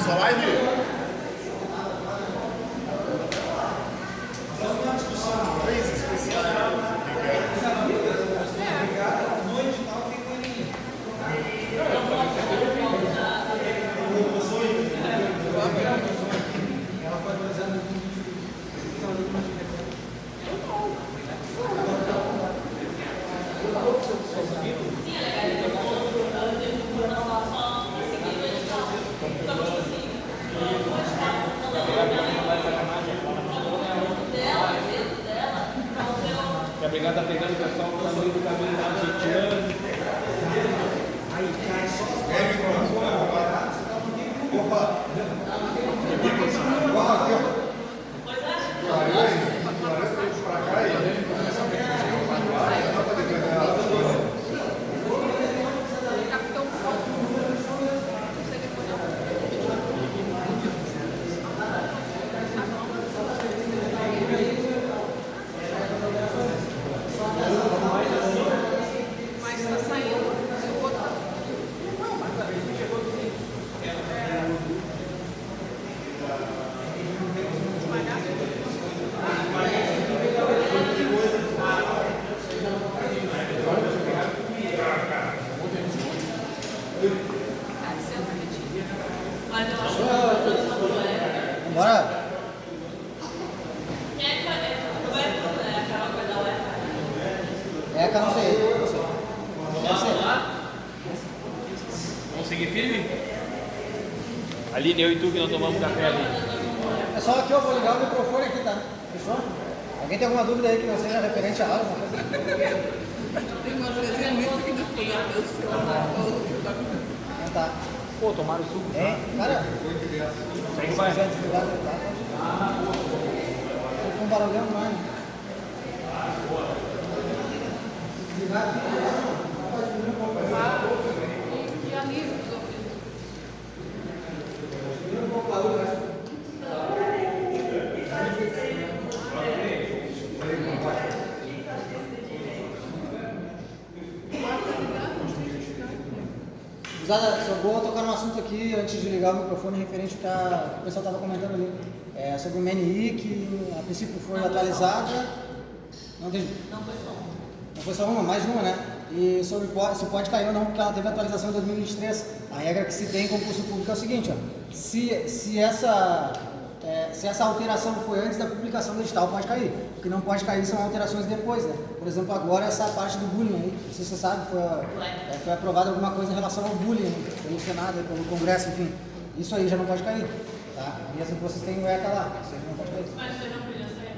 Começou a live? Uma discussão inglês especial. A brigada tá pegando o pessoal no caminho do caminho da Argentina. Bora? Eca, não sei. Vamos seguir firme? Aline, eu e tu que não tomamos café ali. É só aqui, eu vou ligar o microfone aqui, tá? Fechou? Alguém tem alguma dúvida aí que não seja referente à aula? Tem uma coisinha muito que Não tá. Pô, tomaram suco. Hein? Cara, Segue o bairro. tô com barulhão mais. e alívio. Guzada, só vou tocar no assunto aqui antes de ligar o microfone referente para o pessoal estava comentando ali. Sobre o MNI, que a princípio foi atualizada. Não foi só uma, mais uma, né? E sobre se pode cair ou não, porque ela teve atualização em 2023. A regra que se tem em concurso público é o seguinte, ó, se essa alteração foi antes da publicação do edital, pode cair. O que não pode cair são alterações depois, né? Por exemplo, agora essa parte do bullying aí, não sei se você sabe, foi aprovada alguma coisa em relação ao bullying, né? Pelo Senado, pelo Congresso, enfim. Isso aí já não pode cair, tá? Mesmo que vocês tenham o ECA lá, isso aí não pode cair. Mas você não podia ser?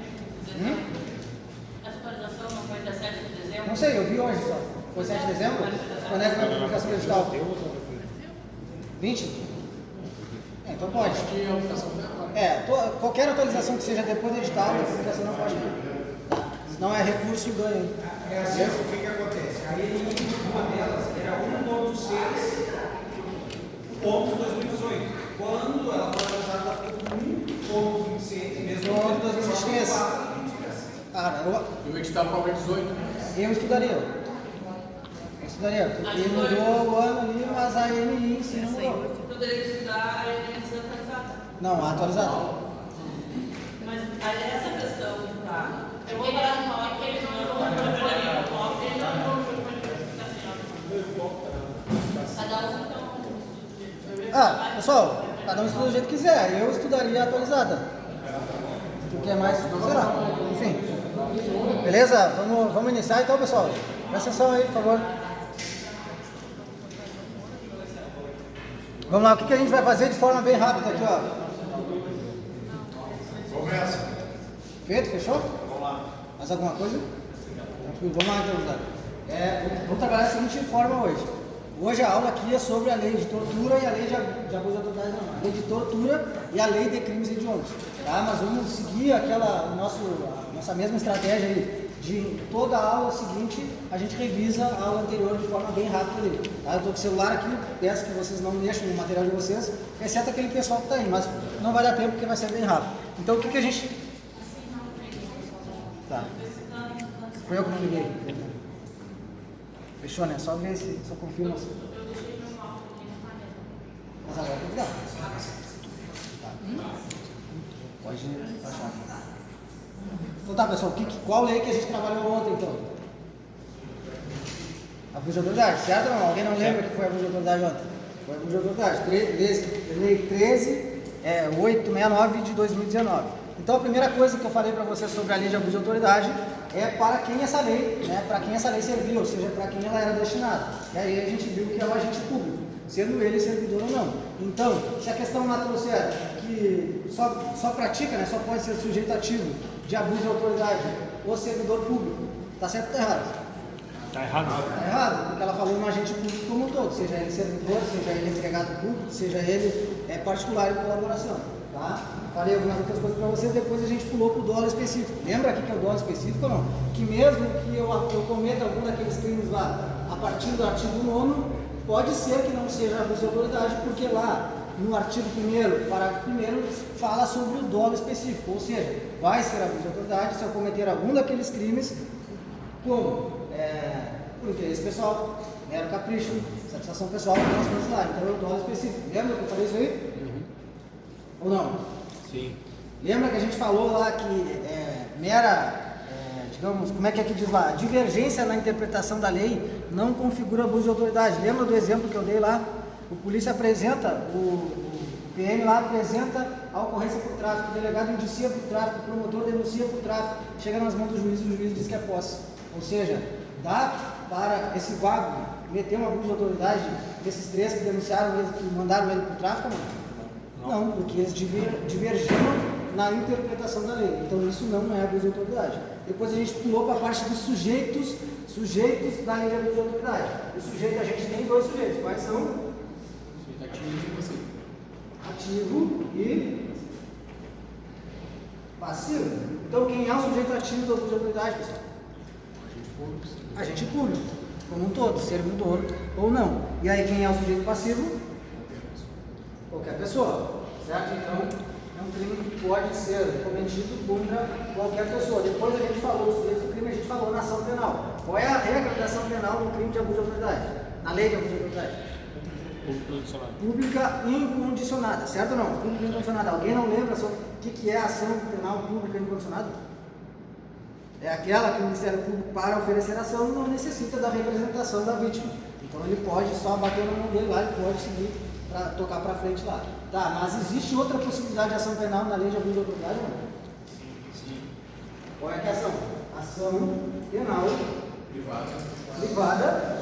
Essa atualização não foi até 7 de dezembro? Não sei, eu vi hoje só. Foi 7 de dezembro? Quando é que foi a publicação do edital? 20? Então pode. Qualquer atualização que seja depois do edital, a publicação não pode cair. Senão é recurso e ganho. Assim, o que acontece? Aí uma delas era 1.6 ponto 2018. Quando ela foi atualizada, ficou com 1.26, mesmo No ano de 2023. Cara, E o edital para 18? eu estudaria. Porque mudou o ano ali, mas a ENI em si não mudou. Poderia estudar a ENI desatualizada. Não, a atualizada. Mas aí essa questão, tá? Eu vou parar no foco, eles não vão fazer o foco, eles não vão fazer cada um então. Pessoal, cada um estuda do jeito que quiser. Eu estudaria a atualizada. Porque é mais, será? Enfim. Beleza? Vamos iniciar então, pessoal. Presta atenção aí, por favor. Vamos lá, o que a gente vai fazer de forma bem rápida aqui, ó. Começa. Feito? Fechou? Vamos lá. Mais alguma coisa? Tranquilo, vamos lá então, Gustavo. Vamos trabalhar da seguinte forma hoje. Hoje a aula aqui é sobre a lei de tortura e a lei de abuso de autoridade, não. A lei de tortura e a lei de crimes hediondos. Tá? Mas vamos seguir a nossa mesma estratégia aí. De toda a aula seguinte, a gente revisa a aula anterior de forma bem rápida ali. Tá? Eu estou com o celular aqui, peço que vocês não deixem o material de vocês, exceto aquele pessoal que está aí, mas não vai dar tempo porque vai ser bem rápido. Então o que a gente... Tá. Foi eu que não liguei. Fechou, né? Só ver se, só confirma. Mas agora tem que dar. tá, pessoal, qual lei que a gente trabalhou ontem, então? Abuso de autoridade, certo ou não? Alguém não lembra que foi abuso de autoridade ontem? Foi abuso de autoridade. Lei 13.869 de 2019. Então, a primeira coisa que eu falei para vocês sobre a lei de abuso de autoridade é para quem essa lei, né, para quem essa lei serviu, ou seja, para quem ela era destinada. E aí a gente viu que é o agente público, sendo ele servidor ou não. Então, se a questão lá trouxer que só pratica, né, só pode ser sujeito ativo de abuso de autoridade ou servidor público, tá certo ou tá errado? Tá errado. Tá errado, porque ela falou no agente público como um todo, seja ele servidor, seja ele empregado público, seja ele particular em colaboração, tá? Falei algumas outras coisas para vocês, depois a gente pulou para o dolo específico. Lembra aqui que é o dolo específico ou não? Que mesmo que eu cometa algum daqueles crimes lá a partir do artigo 9º, pode ser que não seja abuso de autoridade, porque lá no artigo 1º, parágrafo 1º, fala sobre o dolo específico, ou seja, vai ser abuso de autoridade se eu cometer algum daqueles crimes como por interesse pessoal, mero capricho, satisfação pessoal, algumas coisas lá. Então é o dolo específico. Lembra que eu falei isso aí? Ou não? Sim. Lembra que a gente falou lá que digamos, como é que diz lá? Divergência na interpretação da lei não configura abuso de autoridade. Lembra do exemplo que eu dei lá? O polícia apresenta, o PM lá apresenta a ocorrência por tráfico, o delegado indicia por tráfico, o promotor denuncia por tráfico, chega nas mãos do juiz e o juiz diz que é posse. Ou seja, dá para esse vago meter um abuso de autoridade desses três que denunciaram ele, que mandaram ele por tráfico, não? Não, porque eles divergiram na interpretação da lei. Então isso não é abuso de autoridade. Depois a gente pulou para a parte dos sujeitos da lei de abuso de autoridade. O sujeito, a gente tem dois sujeitos. Quais são? Ativo e passivo. Então quem é o sujeito ativo do abuso de autoridade, pessoal? Agente público, como um todo, servidor ou não. E aí quem é o sujeito passivo? Qualquer pessoa, certo? Então, é um crime que pode ser cometido contra qualquer pessoa. Depois a gente falou dos sujeitos do crime, a gente falou na ação penal. Qual é a regra da ação penal no crime de abuso de autoridade? Na lei de abuso de autoridade? Pública incondicionada, certo ou não? Pública incondicionada. Alguém não lembra sobre o que é a ação penal pública incondicionada? É aquela que o Ministério Público, para oferecer ação, não necessita da representação da vítima. Então ele pode só bater na mão dele lá, ele pode seguir para tocar para frente lá. Tá, mas existe outra possibilidade de ação penal na lei de abuso de autoridade ou não? Sim. Qual é que é a ação? Ação penal privada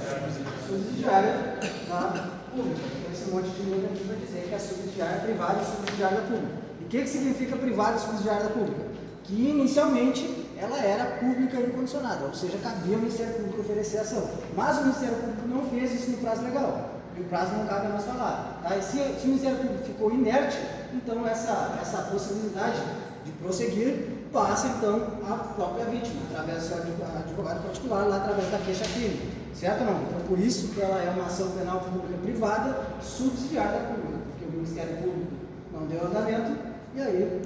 subsidiária da pública. Tem esse monte de lei aqui para dizer que é subsidiária privada e subsidiária da pública. E o que significa privada e subsidiária da pública? Que inicialmente ela era pública incondicionada, ou seja, cabia ao Ministério Público oferecer ação. Mas o Ministério Público não fez isso no prazo legal. E o prazo não cabe a nós falar. Tá? E se o Ministério Público ficou inerte, então essa possibilidade de prosseguir passa então à própria vítima, através do seu advogado particular, lá através da queixa-crime. Certo ou não? Então por isso que ela é uma ação penal pública privada subsidiária da pública, porque o Ministério Público não deu andamento e aí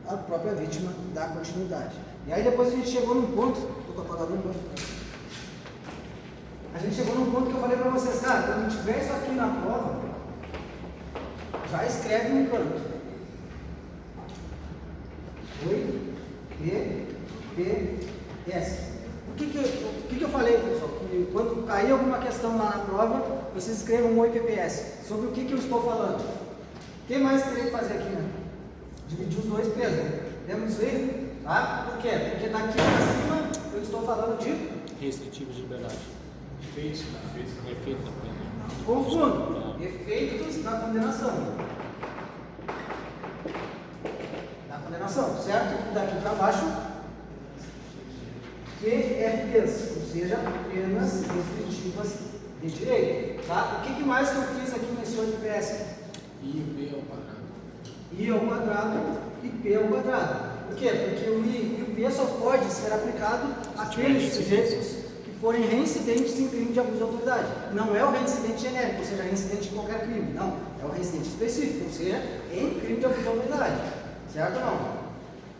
a própria vítima dá continuidade. E aí depois a gente chegou num ponto, estou com o apagador embaixo. A gente chegou num ponto que eu falei para vocês, cara, quando tiver isso aqui na prova, já escreve no canto. Oi, S. O que eu falei, pessoal? Que quando cair alguma questão lá na prova, vocês escrevam Oi PPS. Sobre o que eu estou falando. O que mais teria que fazer aqui, né? Dividir os dois pesos. Lembra disso aí? Tá? Por quê? Porque daqui para cima eu estou falando de Restritivos de liberdade. Efeitos da pena. Confundo. Efeitos da condenação. Certo? Daqui para baixo, PRPs, ou seja, penas restritivas de direito. Tá? O que mais que eu fiz aqui nesse 8PS? I ao quadrado. I ao quadrado e P ao quadrado. Por quê? Porque o I e o P só pode ser aplicado àqueles sujeitos que forem reincidentes em crime de abuso de autoridade. Não é o reincidente genérico, ou seja, reincidente em qualquer crime. Não, é o reincidente específico, ou seja, em crime de abuso de autoridade. Certo ou não?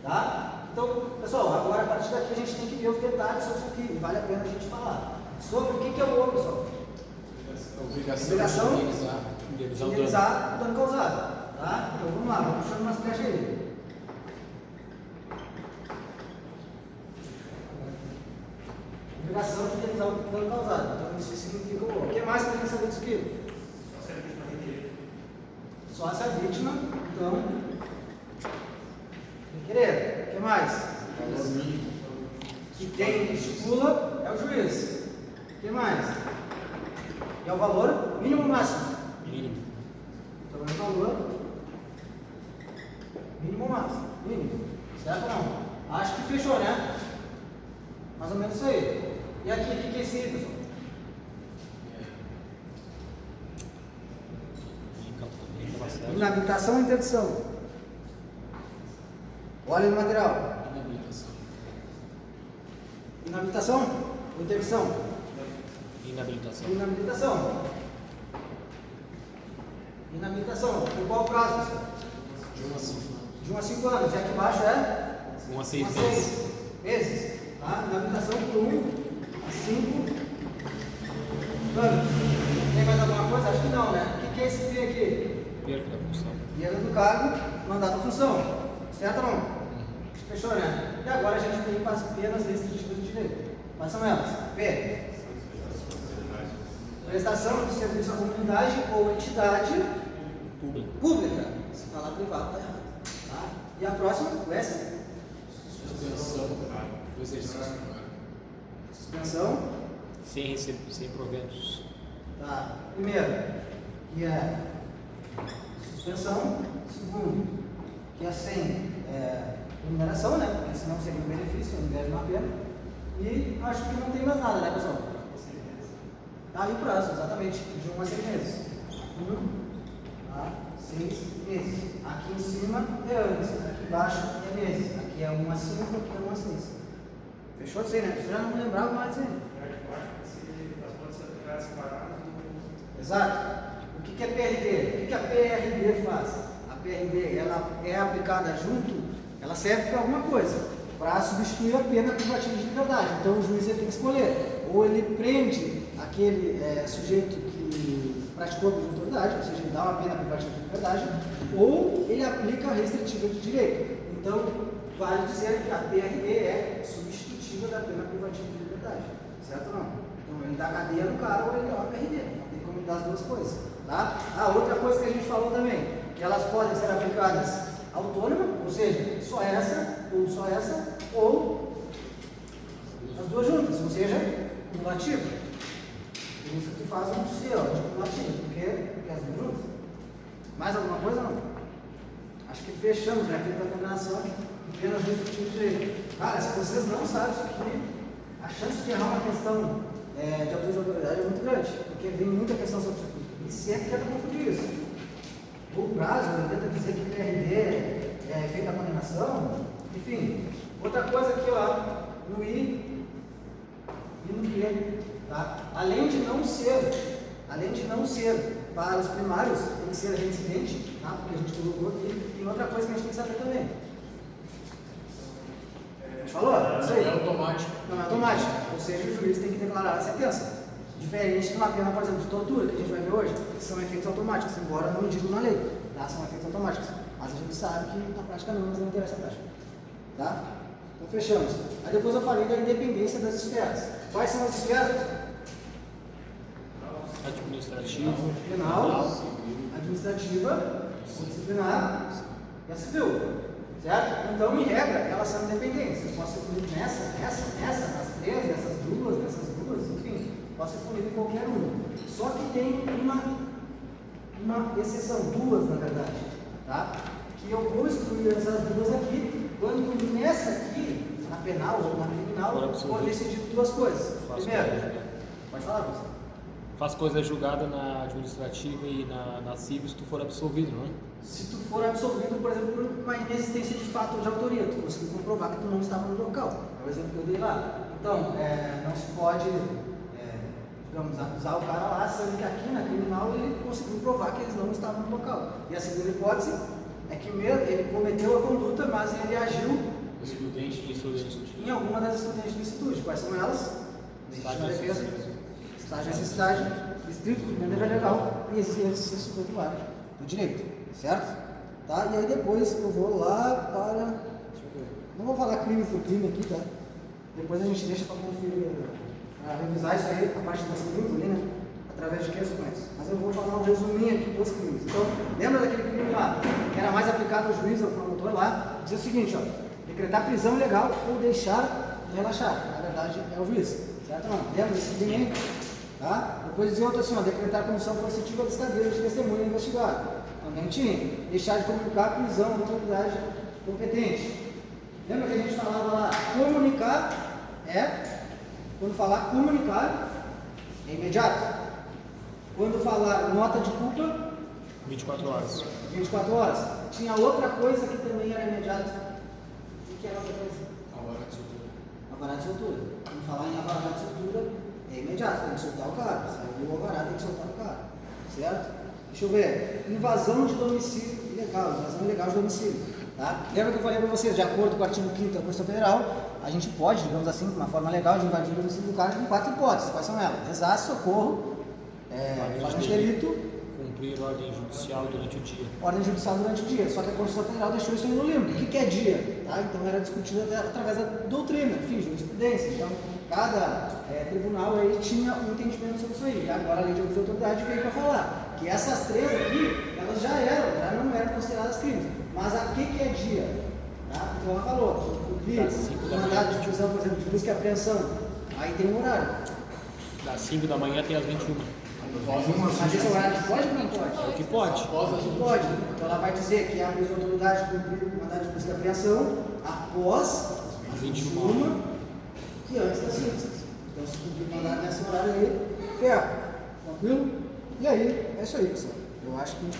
Tá? Então, pessoal, agora a partir daqui a gente tem que ver os detalhes sobre isso aqui. Vale a pena a gente falar. Sobre o que é o O, pessoal? Obrigação de indenizar o dano causado. Tá? Então vamos lá, vamos puxando umas flechas aí. obrigação de indenizar o dano causado. Então isso significa o que mais que a gente saber disso aqui? Só se a vítima, então, sem querer. O que mais? Valor mínimo. Que quem estipula é o juiz. O que mais? E é o valor mínimo ou máximo? Mínimo. Então é o valor mínimo ou máximo? Mínimo. Certo ou não? Acho que fechou, né? Mais ou menos isso aí. E aqui, o que é isso aí, pessoal? Inabilitação ou interdição? Olha no material. Inabilitação. Inabilitação ou interdição? Inabilitação. Inabilitação. Inabilitação. Por qual prazo, pessoal? De 1 a 5 anos. De 1 a 5 anos. E aqui embaixo é? 1 a 6 1 a 6 meses. Tá? Inabilitação por 1 a 5 anos. Tem mais alguma coisa? Acho que não, né? O que é esse P aqui? Perda da função. Perda do cargo, mandato à função. Certo ou não? Fechou, né? E agora a gente tem para as penas restritivas de direito. Quais são elas? P. Prestação de serviço à comunidade ou entidade pública. Se falar privado, está errado. Tá? E a próxima? O S? Suspensão do exercício do cargo. Suspensão. Sem proventos. Tá. Primeiro, que é suspensão. Segundo, que é sem remuneração, né? Porque senão seria um benefício, ao invés de uma pena. E acho que não tem mais nada, né, pessoal? Tá, e o prazo, exatamente, de 1 a 6 meses. 1 a 6 meses. Aqui em cima é anos, aqui embaixo é meses. Aqui é 1 a 5, aqui é 1 a 6. Fechou disso aí, né? Você já não lembrava mais disso aí. Exato. O que é PRD? O que a PRD faz? A PRD, ela é aplicada junto, ela serve para alguma coisa, para substituir a pena privativa de liberdade. Então o juiz ele tem que escolher, ou ele prende aquele sujeito que praticou abuso de autoridade, ou seja, ele dá uma pena privativa de liberdade, ou ele aplica a restritiva de direito. Então, vale dizer que a PRD é substitutiva da pena privativa de liberdade, certo ou não? Então, ele dá cadeia no cara ou ele dá uma PRD, não tem como dar as duas coisas, tá? Outra coisa que a gente falou também, que elas podem ser aplicadas autônoma, ou seja, só essa, ou as duas juntas, ou seja, cumulativa. Por isso que faz um C, cumulativo, porque as duas juntas. Mais alguma coisa não? Acho que fechamos, né? Feita a combinação de penas restritivas de direito. Cara, se vocês não sabem isso aqui, a chance de errar uma questão de abuso de autoridade é muito grande, porque vem muita questão sobre isso aqui. E sempre tenta confundir isso. O prazo, ele tenta dizer que PRD é feita a condenação, enfim. Outra coisa aqui, ó, no I e no Q, tá? Além de não ser para os primários, tem que ser reincidente, tá? Porque a gente colocou aqui. E outra coisa que a gente tem que saber também. A gente falou? Isso aí. Não é automático. Não é automático, ou seja, o juiz tem que declarar a sentença. Diferente de uma pena, por exemplo, de tortura, que a gente vai ver hoje, que são efeitos automáticos, embora não digo na lei, tá? São efeitos automáticos. Mas a gente sabe que na prática não, mas não interessa a prática. Tá? Então fechamos. Aí depois eu falei da independência das esferas. Quais são as esferas? Administrativo. Penal, administrativa, disciplinar e a civil. Certo? Então, em regra, elas são independentes. Eu posso ser punido nessa, nas três, nessas duas, enfim, posso ser punido em qualquer uma. Só que tem uma exceção, duas na verdade, tá? Que eu vou excluir essas duas aqui, quando nessa aqui, na penal ou na criminal, for decidido duas coisas. Primeiro, pode falar, você. Faz coisa julgada na administrativa e na civil se tu for absolvido, não é? Se tu for absolvido, por exemplo, por uma inexistência de fato de autoria, tu conseguiu comprovar que tu não estava no local. É o exemplo que eu dei lá. Então, não se pode, digamos, acusar o cara lá, sendo que aqui na criminal ele conseguiu provar que eles não estavam no local. E a segunda hipótese é que ele cometeu a conduta, mas ele agiu em alguma das estudantes do instituto. Quais são elas? Legítima defesa, estágio de necessidade, estrito cumprimento do dever legal e exercício popular do direito. Certo? Tá? E aí depois eu vou lá para... Deixa eu ver. Não vou falar crime por crime aqui, tá? Depois a gente deixa para conferir para revisar isso aí, a parte das crimes ali, né? Através de questões. Mas eu vou falar um resuminho aqui dos crimes. Então, lembra daquele crime lá, que era mais aplicado ao juiz, ao promotor lá? Dizia o seguinte, ó, decretar prisão ilegal ou deixar de relaxar. Na verdade, é o juiz, certo ou não? Lembra desse crime aí? Tá? Depois dizia outro assim, ó, decretar comissão coercitiva das cadeiras de testemunha investigado. Também tinha. Deixar de comunicar a prisão à autoridade competente. Lembra que a gente falava lá, comunicar quando falar comunicar, é imediato. Quando falar nota de culpa, 24 horas. 24 horas. Tinha outra coisa que também era imediato. O que era outra coisa? Alvará de soltura. Alvará de soltura. Quando falar em alvará de soltura, é imediato, tem que soltar o cara. Saiu o alvará, tem que soltar o cara. Certo? Deixa eu ver. Invasão de domicílio ilegal. Invasão ilegal de domicílio. Tá? Lembra que eu falei para vocês, de acordo com o artigo 5º da Constituição Federal, a gente pode, digamos assim, de uma forma legal, de invadir o domicílio do cara com 4 hipóteses. Quais são elas? Desastre, socorro, flagrante de delito, cumprir ordem judicial durante o dia. Ordem judicial durante o dia. Só que a Constituição Federal deixou isso aí no limbo. O que é dia? Tá? Então era discutido através da doutrina, enfim, jurisprudência. Então, cada tribunal aí tinha um entendimento sobre isso aí. E agora a lei de abuso de autoridade veio para falar que essas três aqui, elas já não eram consideradas crimes. Mas a que é dia? Tá? Então ela falou, o mandado de prisão, por exemplo, de busca e apreensão, aí tem um horário. Das 5 da manhã até as 21. Mas esse horário pode ou não pode? É o que pode. Pode. Então ela vai dizer que a abuso de autoridade cumprir o mandado de busca e apreensão após as 21 e antes das 5. Então se cumprir o mandado nesse horário aí, ferro. Tranquilo? E aí, é isso aí, pessoal. Eu acho que de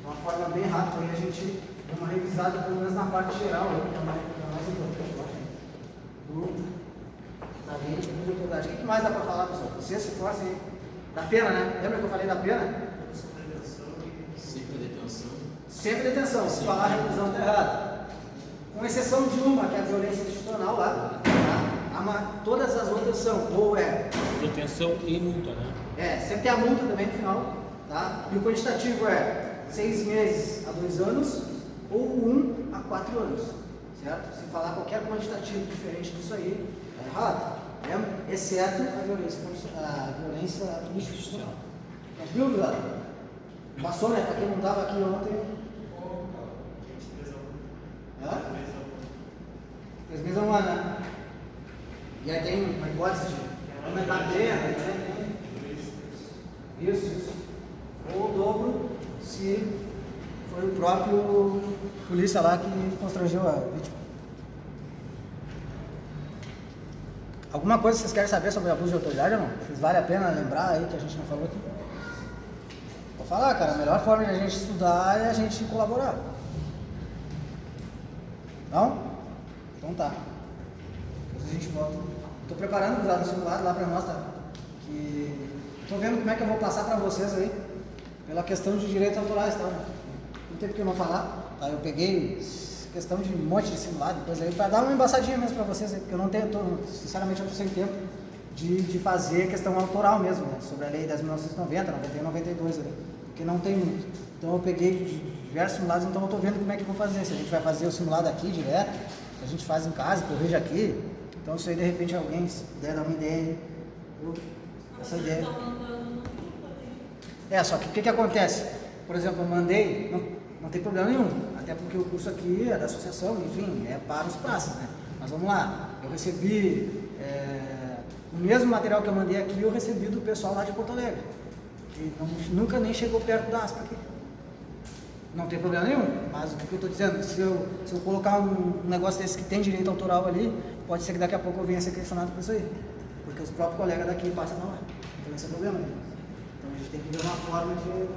uma forma bem rápida aí a gente dá uma revisada, pelo menos na parte geral, aí, que é mais importante, eu acho. Da lei de abuso de autoridade. O que mais dá para falar, pessoal? Você se força aí. Da pena, né? Lembra que eu falei da pena? Sempre detenção. Sempre detenção. Se falar reclusão, está errado. Com exceção de uma, que é a violência institucional lá. Tá? Todas as outras são, ou detenção e multa, né? Sempre tem a multa também no final. Tá? E o quantitativo é 6 meses a 2 anos, ou 1 a 4 anos. Certo? Se falar qualquer quantitativo diferente disso aí, é errado. Exceto a violência institucional. Tranquilo, galera? Passou, né? Para quem não estava aqui ontem. 3 meses a 1 ano, né? E aí tem uma hipótese de aumentar a pena, né? Isso. Ou o dobro, se foi o próprio polícia lá que constrangeu a vítima. Alguma coisa que vocês querem saber sobre abuso de autoridade ou não? Vocês vale a pena lembrar aí que a gente não falou aqui? Vou falar, cara, a melhor forma de a gente estudar é a gente colaborar. Não? Então tá. Depois a gente volta. Estou preparando o simulado lá para nós, tá? Estou vendo como é que eu vou passar para vocês aí, pela questão de direitos autorais, tá? Não tem porque eu não falar, tá? Eu peguei questão de um monte de simulado, depois aí, para dar uma embaçadinha mesmo para vocês aí, porque eu não tenho, sinceramente, eu estou sem tempo de fazer questão autoral mesmo, né? Sobre a lei 10.990, 91, 92 ali, porque não tem muito. Então eu peguei diversos simulados, então eu estou vendo como é que eu vou fazer, se a gente vai fazer o simulado aqui direto, se a gente faz em casa, corrige aqui, então isso aí de repente alguém puder dar uma ideia, essa ideia. Só que o que acontece? Por exemplo, eu mandei, não tem problema nenhum, até porque o curso aqui é da associação, enfim, é para os praças, né? Mas vamos lá, eu recebi o mesmo material que eu mandei aqui, eu recebi do pessoal lá de Porto Alegre, que nunca nem chegou perto da aspa aqui. Não tem problema nenhum, mas o que eu estou dizendo, se eu colocar um negócio desse que tem direito autoral ali, pode ser que daqui a pouco eu venha a ser questionado por isso aí, porque os próprios colegas daqui passam na hora, então esse é o problema, né? Então a gente tem que ver uma forma de...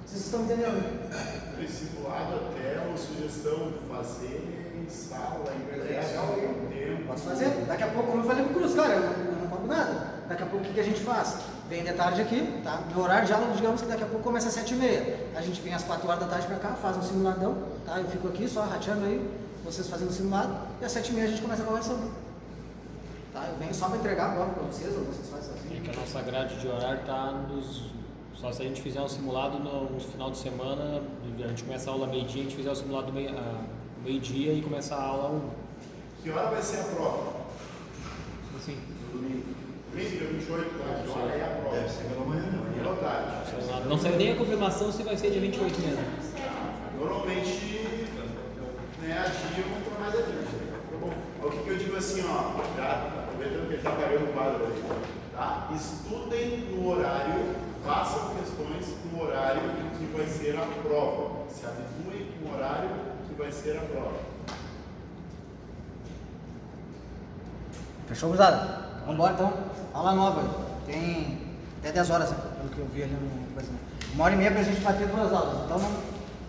Vocês estão entendendo? Discipulado até uma sugestão de fazer em sala, impresso, tempo. Posso fazer? Daqui a pouco, como eu falei pro Cruz, cara, eu não cobro nada. Daqui a pouco o que a gente faz? Vem de tarde aqui, tá? Meu horário de aula, digamos que daqui a pouco começa às 7h30. A gente vem às 4 horas da tarde pra cá, faz um simuladão, tá? Eu fico aqui só rateando aí, vocês fazendo o simulado, e às 7h30 a gente começa a conversar. Tá? Eu venho só pra entregar agora pra vocês, ou vocês fazem assim. É que a nossa grade de horário tá nos... Só se a gente fizer um simulado no final de semana, a gente começa a aula meio-dia, a gente fizer o simulado meio-dia e começa a aula 1. Que hora vai ser a prova? Sim. No domingo. Dia 28, tá? Aí a prova. Deve ser pela manhã, não. Pela tarde. Não saiu nem a confirmação se vai ser dia 28 mesmo. Normalmente, né, adiam para mais adiante. Tá bom? O que eu digo assim, ó, já aproveitando que ele está pagando o quadro ali, tá? Estudem no horário, façam questões no horário que vai ser a prova. Se habituem no horário que vai ser a prova. Fechou, gurizada? Vamos embora então. Aula nova. Tem até 10 horas, né? Pelo que eu vi ali no coisa. 1h30 pra gente bater 2 aulas. Então, não,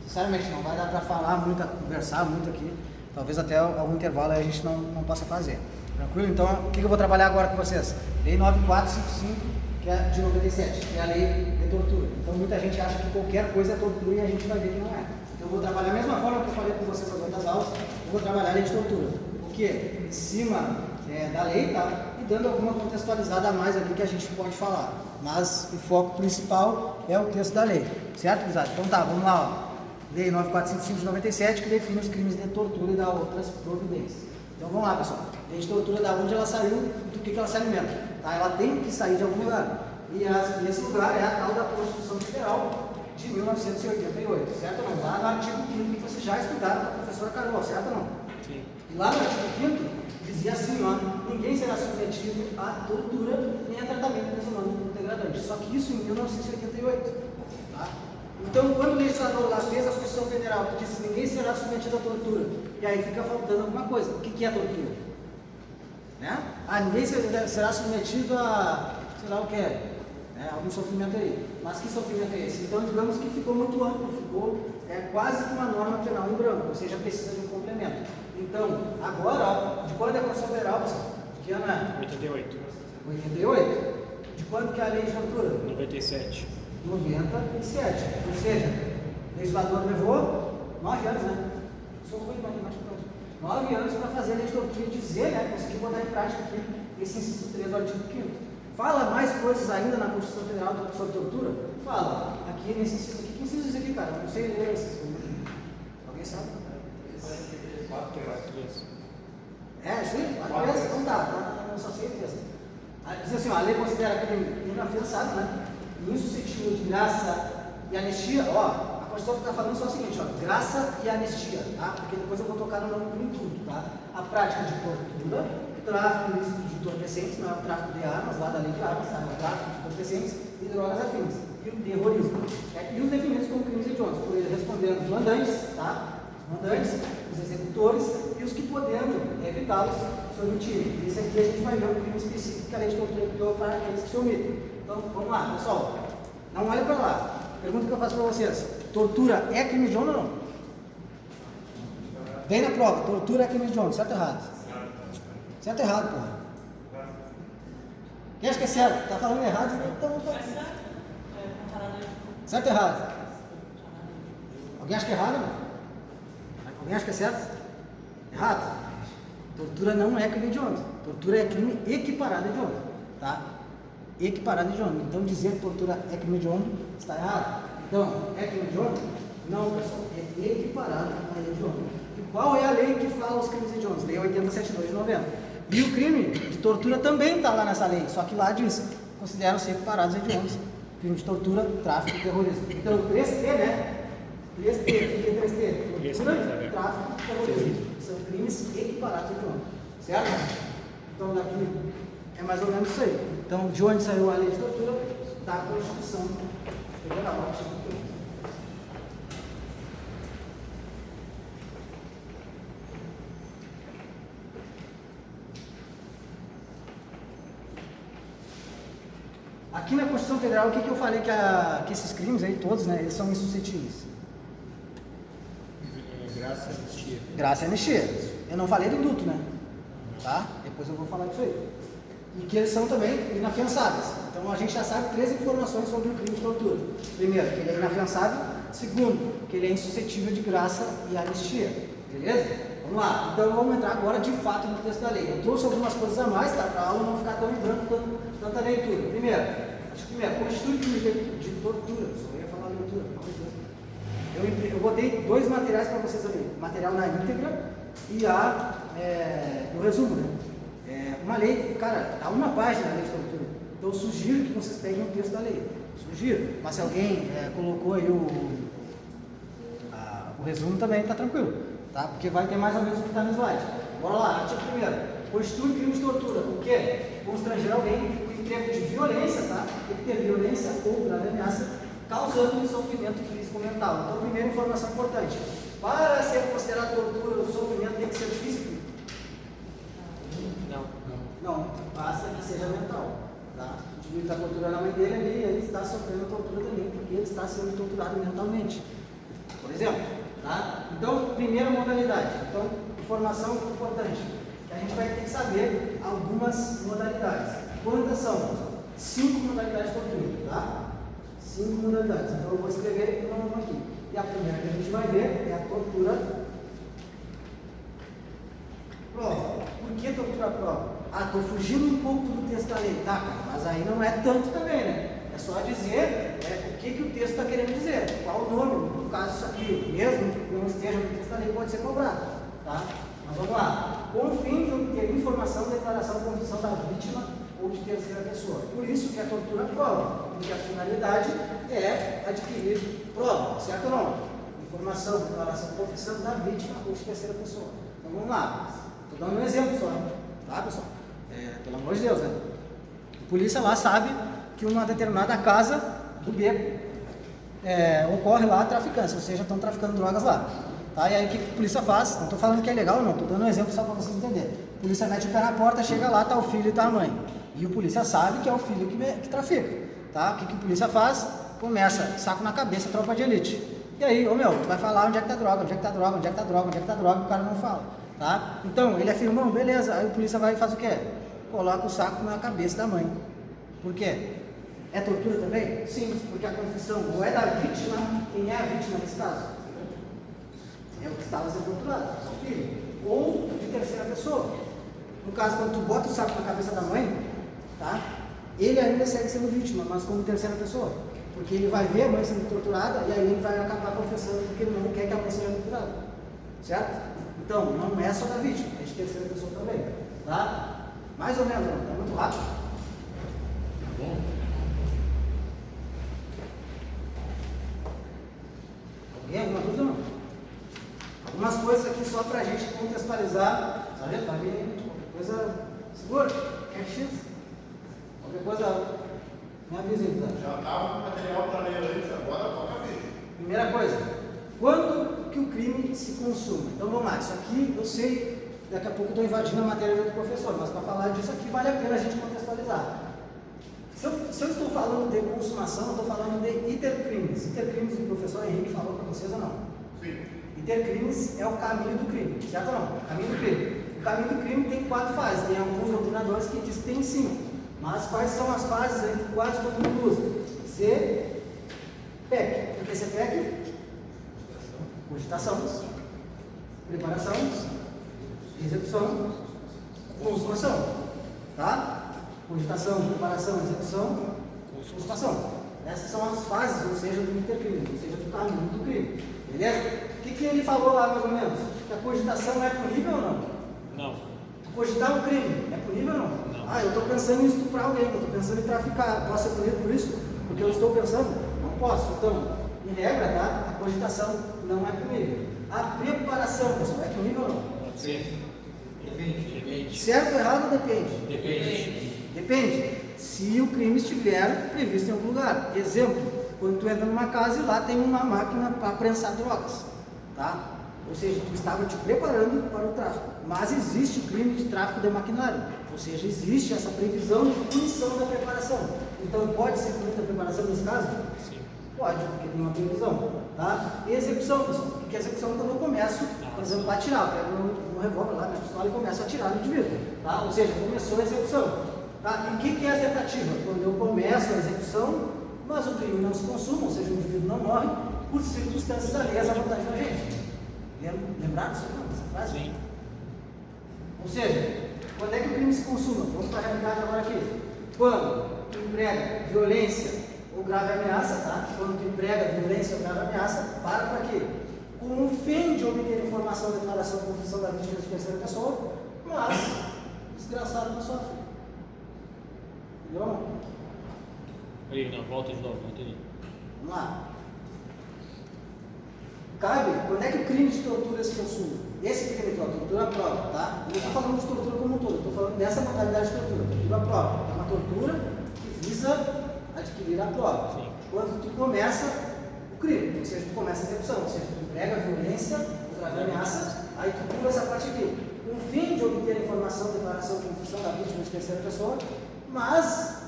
sinceramente, não vai dar pra falar muito, conversar muito aqui. Talvez até algum intervalo aí a gente não possa fazer. Tranquilo? Então, o que eu vou trabalhar agora com vocês? Lei 9455, que é de 97, que é a lei de tortura. Então, muita gente acha que qualquer coisa é tortura e a gente vai ver que não é. Então, eu vou trabalhar a mesma forma que eu falei com vocês nas outras aulas, eu vou trabalhar a lei de tortura. O quê? Em cima da lei, tá? E dando alguma contextualizada a mais ali que a gente pode falar. Mas o foco principal é o texto da lei. Certo, gurizada? Então tá, vamos lá, ó. Lei 9455 de 97, que define os crimes de tortura e dá outras providências. Então vamos lá, pessoal. Lei de tortura, da onde ela saiu, do que ela se alimenta. Tá? Ela tem que sair de algum lugar. E esse lugar é a tal da Constituição Federal de 1988, certo ou não? Lá no artigo 5º, que vocês já estudaram com a professora Carol, certo ou não? Sim. E lá no artigo 5º, dizia assim, ó, ninguém será submetido a tortura nem a tratamento desumano degradante. Só que isso em 1988. Tá? Então, quando o legislador lá fez a Constituição Federal que disse ninguém será submetido a tortura, e aí fica faltando alguma coisa. O que é tortura? Né? Ninguém será submetido a, sei lá o que é, algum sofrimento aí. Mas que sofrimento é esse? Então, digamos que ficou muito amplo, ficou quase que uma norma penal em branco, ou seja, precisa de um complemento. Então, agora, ó, de quando é a Constituição Federal, pessoal? Que ano é? 88. 88. De quando que é a lei de tortura? 97. 97. Ou seja, o legislador levou 9 anos, né? Sou ruim de matemática. 9 anos para fazer a lei de tortura e dizer, né? Conseguir botar em prática aqui esse inciso 3 do artigo 5º. Fala mais coisas ainda na Constituição Federal sobre tortura? Fala. Aqui nesse inciso aqui. Que inciso é esse aqui, cara? Não sei ler esses. Alguém sabe? 4 Isso aí? 4 vezes? Então tá. Não só sei o texto. Diz assim, ó, a lei considera crime inafiançável, né? Insuscetível de graça e anistia. Ó, a Constituição está falando só o seguinte, ó, graça e anistia, tá? Porque depois eu vou tocar no nome em tudo, tá? A prática de tortura, tráfico ilícito de entorpecentes, não é o tráfico de armas, lá da lei de armas, tá? É o tráfico de entorpecentes e drogas afins. E o terrorismo. E os definidos como crimes hediondos, por ele respondendo os mandantes, tá? Mandantes, os executores e os que podendo evitá-los se omitirem. Esse aqui a gente vai ver um crime específico que a lei de tortura criou para aqueles que se omitem. Então, vamos lá, pessoal. Não olhe para lá. Pergunta que eu faço para vocês. Tortura é crime hediondo ou não? Vem na prova. Tortura é crime hediondo. Certo ou errado? Certo ou errado, porra? Quem acha que é certo? Tá falando errado, então... Certo ou errado? Alguém acha que é errado, não? Alguém acha que é certo? Errado. Tortura não é crime hediondo. Tortura é crime equiparado a hediondo. Tá? Equiparado a hediondo. Então dizer que tortura é crime hediondo está errado. Então, é crime hediondo? Não, pessoal. É equiparado a hediondo. E qual é a lei que fala os crimes hediondos? Lei 8072 de 90. E o crime de tortura também está lá nessa lei. Só que lá diz, consideram-se equiparados a hediondos. Crime de tortura, tráfico e terrorismo. Então, 3T, né? 3T, o que é 3T? Tortura, tráfico e terrorismo. São crimes equiparados a hediondos. Certo? Então, daqui é mais ou menos isso aí. Então, de onde saiu a lei de tortura? Da Constituição Federal. Aqui na Constituição Federal, o que eu falei que esses crimes aí, todos, né, eles são insuscetíveis? Graça e anistia. Graça e anistia. Eu não falei do indulto, né? Tá? Depois eu vou falar disso aí. E que eles são também inafiançáveis. Então a gente já sabe 3 informações sobre o crime de tortura. Primeiro, que ele é inafiançável. Segundo, que ele é insuscetível de graça e anistia. Beleza? Vamos lá. Então vamos entrar agora de fato no texto da lei. Eu trouxe algumas coisas a mais, tá? Para a aula não ficar tão em branco, tanta leitura. Primeiro, constitui crime de tortura. Só ia falar leitura. Eu botei 2 materiais para vocês ali. Material na íntegra e o resumo, né? Uma lei, cara, há uma página da lei de tortura. Então eu sugiro que vocês peguem o texto da lei. Sugiro. Mas se alguém colocou aí o resumo também, tá tranquilo. Tá? Porque vai ter mais ou menos o que está no slide. Bora lá, artigo 1º. Constitui crime de tortura. O quê? Constranger alguém com emprego de violência, tá? Tem que ter violência ou grave ameaça, causando sofrimento físico ou mental. Então, primeira informação importante. Para ser considerado tortura, o sofrimento tem que ser físico? Não, basta que seja mental. Tá? O indivíduo está torturando a mãe dele ali, ele está sofrendo tortura também, porque ele está sendo torturado mentalmente. Por exemplo, tá? Então, primeira modalidade. Então, informação importante. Que a gente vai ter que saber algumas modalidades. Quantas são? 5 modalidades de tortura, tá? 5 modalidades. Então, eu vou escrever uma aqui. E a primeira que a gente vai ver é a tortura prova. Por que tortura prova? Estou fugindo um pouco do texto da lei. Tá, cara, mas aí não é tanto também, né? É só dizer o que o texto está querendo dizer. Qual o nome? No caso, isso aqui, mesmo que não esteja no texto da lei, pode ser cobrado. Tá? Mas vamos lá. Com o fim de obter informação, declaração, confissão da vítima ou de terceira pessoa. Por isso que a tortura prova, porque a finalidade é adquirir prova, certo ou não? Informação, declaração, confissão da vítima ou de terceira pessoa. Então vamos lá. Estou dando um exemplo só, tá, pessoal? Pelo amor de Deus, né? A polícia lá sabe que uma determinada casa do beco ocorre lá traficância, ou seja, estão traficando drogas lá. Tá? E aí o que a polícia faz? Não estou falando que é legal, não, estou dando um exemplo só para vocês entenderem. A polícia mete o pé na porta, chega lá, está o filho e está a mãe. E o polícia sabe que é o filho que trafica. Tá? O que a polícia faz? Começa, saco na cabeça, tropa de elite. E aí, tu vai falar onde é que tá droga, onde é que tá droga, onde é que tá droga, onde é que tá droga, o cara não fala. Tá? Então, ele afirmou, beleza, aí o polícia vai e faz o quê? Coloca o saco na cabeça da mãe. Por quê? É tortura também? Sim, porque a confissão ou é da vítima, quem é a vítima nesse caso? É o que estava sendo torturado, seu filho, ou de terceira pessoa. No caso, quando tu bota o saco na cabeça da mãe, tá? Ele ainda segue sendo vítima, mas como terceira pessoa. Porque ele vai ver a mãe sendo torturada e aí ele vai acabar confessando porque ele não quer que a mãe seja torturada. Certo? Então, não é só da vítima, é de terceira pessoa também. Tá? Mais ou menos, tá muito rápido. Tá bom? Alguém? Alguma dúvida não? Algumas coisas aqui só pra gente contextualizar. Sargento, tá ali? Qualquer coisa segura? Quer X? Qualquer coisa, me avisa então. Já estava com o material para ler antes, agora toca a ver. Primeira coisa, quando que o crime se consuma? Então vamos lá, isso aqui eu sei, daqui a pouco eu estou invadindo a matéria do outro professor, mas para falar disso aqui vale a pena a gente contextualizar. Se eu estou falando de consumação, eu estou falando de intercrimes. Intercrimes o professor Henrique falou para vocês ou não? Sim. Intercrimes é o caminho do crime, certo ou não? O caminho do crime. O caminho do crime tem 4 fases, tem alguns doutrinadores que dizem que tem 5. Mas quais são as fases aí que quase todo mundo usa? CPEC. O que é CPEC? Cogitação, preparação, execução, consumação. Tá? Cogitação, preparação, execução, consumação. Essas são as fases, ou seja, do intercrime, ou seja, do caminho do crime. Beleza? O que ele falou lá mais ou menos? Que a cogitação é punível ou não? Não. Cogitar um crime é punível ou não? Não. Eu estou pensando em estuprar alguém, eu estou pensando em traficar. Posso ser punido por isso? Porque eu estou pensando? Não posso. Então, em regra, tá? A cogitação não é punível. A preparação, pessoal, é punível ou não? Sim. Depende. Certo ou errado? Depende. Depende. Depende. Se o crime estiver previsto em algum lugar. Exemplo, quando tu entra numa casa e lá tem uma máquina para prensar drogas. Tá? Ou seja, tu estava te preparando para o tráfico. Mas existe o crime de tráfico de maquinário. Ou seja, existe essa previsão de punição da preparação. Então, pode ser punida a preparação nesse caso? Sim. Pode, porque tem uma previsão. Tá? E execução, pessoal. Porque a execução é quando eu começo, por exemplo, para atirar. Eu pego meu revólver lá, minha pistola e começo a atirar no indivíduo. Tá? Ou seja, começou a execução. Tá? E o que é a tentativa? Quando eu começo a execução, mas o crime não se consuma, ou seja, o indivíduo não morre, por circunstâncias alheias à vontade da gente. Lembraram disso? Essa frase? Sim. Ou seja, quando é que o crime se consuma? Vamos para a realidade agora aqui. Quando tu emprega violência ou grave ameaça, tá? Quando tu emprega violência ou grave ameaça, para quê? Com o fim de obter informação, declaração, confissão da vítima de terceira pessoa, mas desgraçado não sofre. Entendeu? Aí, não, volta de novo, não entendi. Vamos lá. Cabe, quando é que o crime de tortura se consuma? Esse crime de tortura à prova, tá? Eu não estou falando de tortura como um todo, estou falando dessa modalidade de tortura, tortura à prova. É uma tortura que visa adquirir a prova. Sim. Quando tu começa o crime, ou seja, tu começa a execução, ou seja, tu emprega a violência, grave ameaças, aí tu pula essa parte aqui. Com o fim de obter informação, declaração, confissão da vítima de terceira pessoa, mas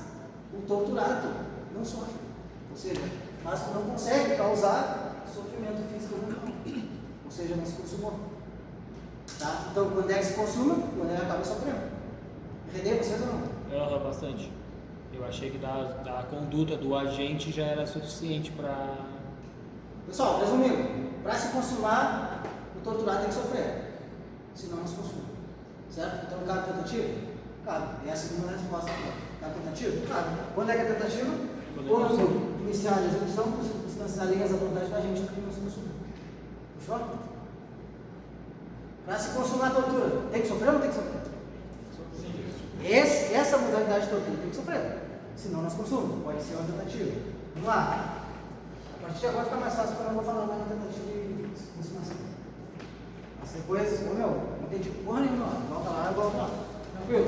o torturado não sofre. Ou seja, mas tu não consegue causar sofrimento físico não. Ou seja, não se consumou. Tá? Então, quando é que se consuma? Quando ele acaba sofrendo. Entendeu vocês ou não? Erra bastante. Eu achei que da conduta do agente já era suficiente para... Pessoal, resumindo, para se consumar, o torturado tem que sofrer. Senão não se consuma. Certo? Então, cabe tentativa? Cabe. É a segunda resposta. Cabe tentativa? Cabe. Quando é que é tentativa? Quando iniciar a execução, substanciar ligas à vontade da gente, que não se consuma. Fechou? Para se consumar a tortura, tem que sofrer ou não tem que sofrer? Essa modalidade de tortura tem que sofrer. Senão não se consuma. Pode ser uma tentativa. Vamos lá. A partir de agora fica mais fácil, porque eu não vou falar mais na tentativa de consumação. Mas depois, não entendi porra nenhuma. Volta lá e volta lá. Tranquilo?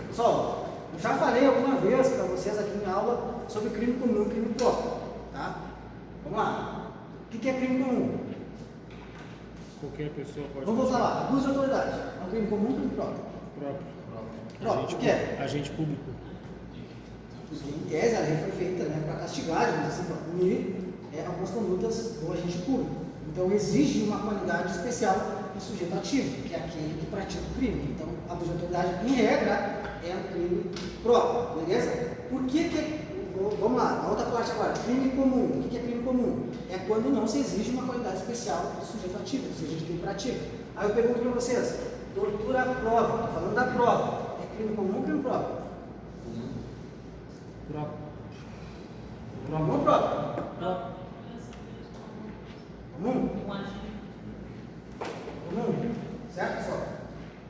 Pessoal, eu já falei alguma vez para vocês aqui em aula sobre crime comum e crime próprio. Tá? Vamos lá. O que é crime comum? Qualquer pessoa pode... Vamos voltar lá. Abuso de autoridade. É um crime comum ou crime próprio? Próprio. Próprio. O que é? Agente público. Em tese, a lei foi feita, né, para castigar, digamos assim, para punir algumas condutas do agente público. Então, exige uma qualidade especial do sujeito ativo, que é aquele que pratica o crime. Então, abuso de autoridade, em regra, é um crime próprio, beleza? Por que vamos lá, a outra parte agora, crime comum. O que é crime comum? É quando não se exige uma qualidade especial do sujeito ativo, do sujeito que pratica. Aí eu pergunto para vocês, tortura à prova, estou falando da prova, é crime comum ou crime próprio? Próprio. Comum ou próprio? Comum? Comum? Certo, pessoal?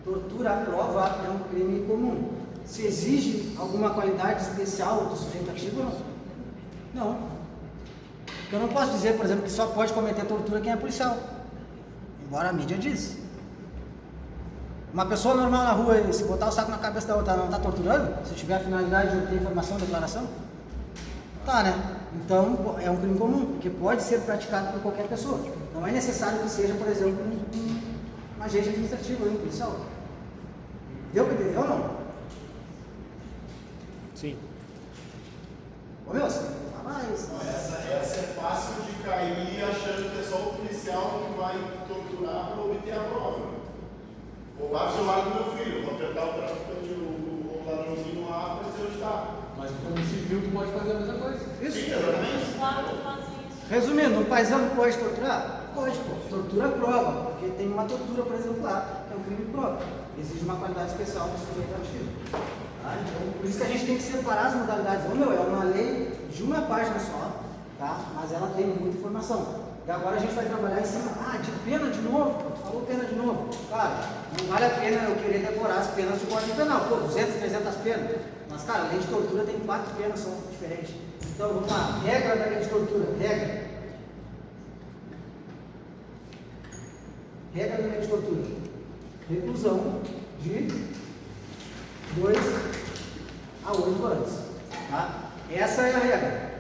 Tortura à prova é um crime comum. Se exige alguma qualidade especial do sujeito ativo ou não? Não. Eu não posso dizer, por exemplo, que só pode cometer tortura quem é policial. Embora a mídia diz. Uma pessoa normal na rua, se botar o saco na cabeça da outra, não está torturando? Se tiver a finalidade de obter informação, declaração? Tá, né? Então, é um crime comum, porque pode ser praticado por qualquer pessoa. Não é necessário que seja, por exemplo, um agente administrativo, um policial. Deu para entender ou não? Sim. Ô meu, você tem que falar mais. Essa é fácil de cair achando que é só o policial que vai torturar para obter a prova. Roubar o celular do meu filho, vou apertar o traficante, o ladrãozinho lá para dizer onde está. Mas como civil, tu pode fazer a mesma coisa. Isso. Sim, exatamente. Claro que faz isso. Resumindo, um paisano pode torturar? Pode, pô. Tortura é prova, porque tem uma tortura, por exemplo, lá, que é um crime próprio. Exige uma qualidade especial do sujeito ativo. Tá? Então, por isso que a gente tem que separar as modalidades. Ô, meu, é uma lei de uma página só, tá? Mas ela tem muita informação. E agora a gente vai trabalhar em cima, de pena de novo. Tu falou pena de novo. Cara, não vale a pena eu querer decorar as penas do Código Penal. Pô, 200, 300 penas. Mas, cara, a lei de tortura tem 4 penas, são diferentes. Então, vamos lá. Regra da lei de tortura. Regra da lei de tortura. Reclusão de 2 a 8 anos. Tá? Essa é a regra.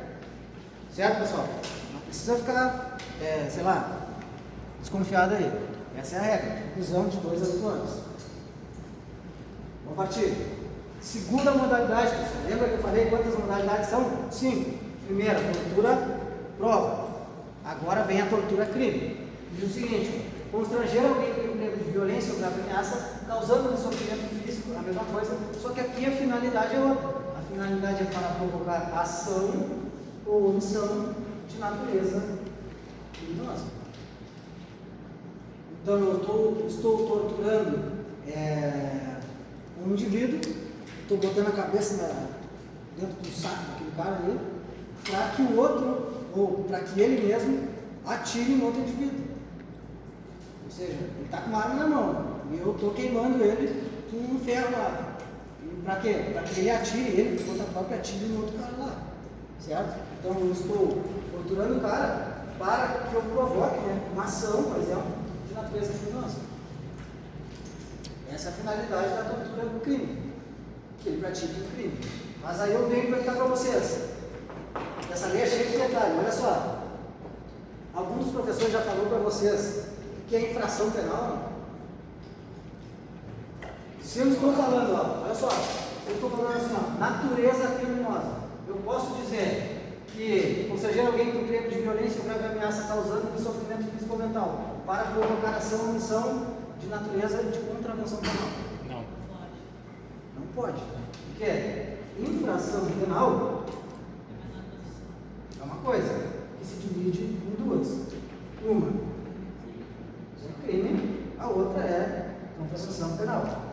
Certo, pessoal? Não precisa ficar, desconfiado aí. Essa é a regra. Reclusão de 2 a 8 anos. Vamos partir. Segunda modalidade, pessoal. Lembra que eu falei quantas modalidades são? 5. Primeira, tortura prova. Agora vem a tortura crime. Diz o seguinte: constranger alguém com emprego de violência ou grave ameaça, causando sofrimento físico, a mesma coisa, só que aqui a finalidade é outra. A finalidade é para provocar ação ou omissão de natureza criminosa. Então eu estou torturando um indivíduo, estou botando a cabeça dentro do saco daquele cara ali, para que o outro, ou para que ele mesmo, atire em outro indivíduo. Ou seja, ele está com uma arma na mão e eu estou queimando ele com um ferro lá. Pra quê? Pra que ele atire, ele, por conta própria, atire no outro cara lá. Certo? Então eu estou torturando o cara para que eu provoque, né, uma ação, por exemplo, de natureza criminosa. Essa é a finalidade da tortura do crime, que ele pratique o crime. Mas aí eu venho perguntar para vocês, essa lei é cheia de detalhes, olha só. Alguns dos professores já falaram para vocês que é infração penal, não? Se eu estou falando, ó, olha só, eu estou falando assim, ó, natureza criminosa, eu posso dizer que constranger alguém com crime de violência ou grave ameaça causando sofrimento físico ou mental para provocar ação ou omissão de natureza de contravenção penal. Não. Não pode. Porque infração penal é uma coisa que se divide em duas. Uma é crime, a outra é contravenção penal.